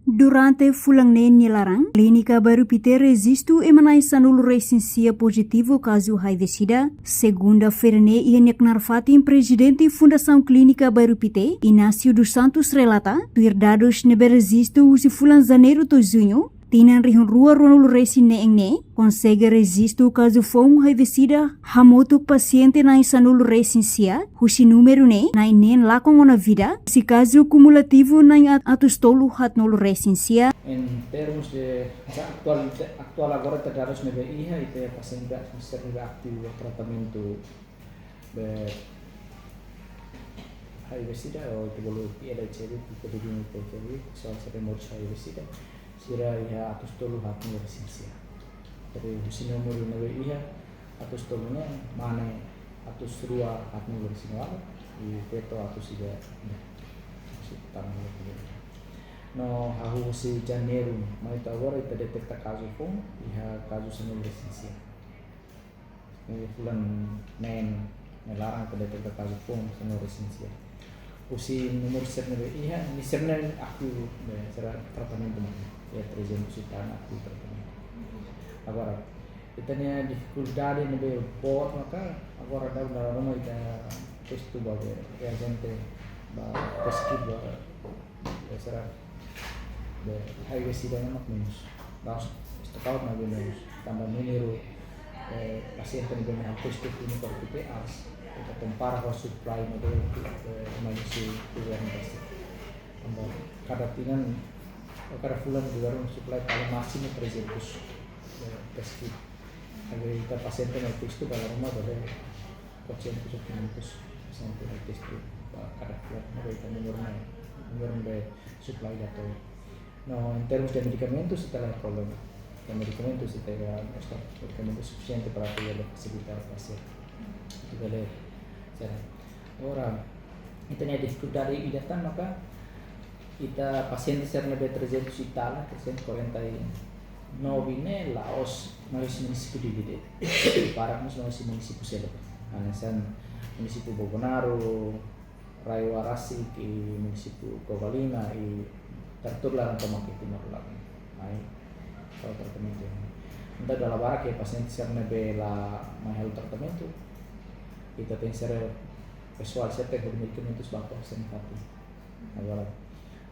Durante fulang nilarang, clínica baru Pite resistu emanai sanulu recensia positivo caso HIV-Sida. Segunda-feira ia narfatin presidente Fundação Clínica Baru Pite, Inácio dos Santos relata, tuir dados nebe resistu usi fulang janeiro to junho, tinan rihun rua ronulu resi neeng consegue resistu caso fong HIV-Sida hamotu paciente na sanulu recensia, husi número na inen lakong na vida, si caso cumulativo na atustolu hat nulu recensia. En termos de actual agora dados nebe iha ite paciente ser nebe aktivo tratamento de HIV-Sida o ite bolu PLHV tipo de HIV soal seremos HIV-Sida sira iha atustolu hat nulu recensia. Jadi husi nomor nebe iha atustolunya mana atusrua hat nulu recensia i peto atusida tangan no hahu si janeiro mas agora ita detecta caso com iha caso sem licença fulan nen melarang ita detecta caso com sem licença usi nomor serna iha ni serna aku será tratamento ya 300 juta aku tratamento agora ita nya dificuldade no report maka agora da rumah ita testu bagai ya gente ba pesquisa será de HIV-Sida mak menos vamos estocado na menos tambah número paciente no bem alto este ini para PPAs kita compara com supply model manusia governo pasti tambah cada fulan governo supply paling máximo 300 test kit agar kita paciente no texto para rumah boleh 400 o 500 sampai test cada fulan kita número de supply data. No, en términos de medicamentos está el problema. De medicamentos está medicamentos suficientes para poder facilitar al paciente. Ahora, kita ada dificuldade di datang maka kita paciente ser nebe 300 y tal, 349 ne Laos nós município dividido. Para nós município selo. Anasan município Bobonaro, Rayo Arasi ke município Covalina e tertular atau makin timur lagi. Ay, kalau tratamento. Untuk dalam barang que paciente ser bela mahal tratamento, kita tem ser pessoal certo por medicamentos bato sem fati. Agora,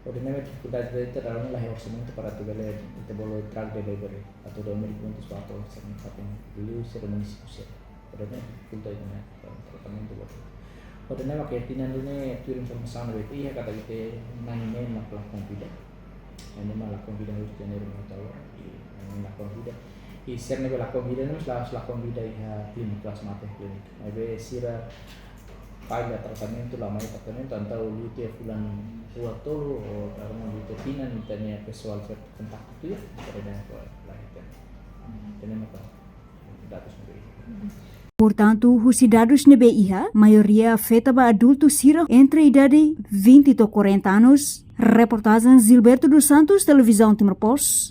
ordinariamente dificuldade de ter dalam lah orçamento para tu bela itu bolo drug delivery atau dalam medicamentos bato sem fati. Dulu ser município ser. Ordinariamente dificuldade dengan tratamento bato. Ordinariamente que tinan dune tu informação no iya kata kita nangin maklak konfida. Ini malah konfida harus janeiro tahu. Ini malah konfida. I serne bela konfida nus la konfida iha klinik kelas mate klinik. Abe sira paga tratamento la mai tratamento antau lute fulan tua tolo o karena lute tinan tanya pessoal ser kontak itu ya pada lah itu. Tenemos dados no Portanto, os dados nebe iha, maioria afetava adultos sira entre idade 20 e 40 anos. Reportagem Gilberto dos Santos, Televisão Timor Post.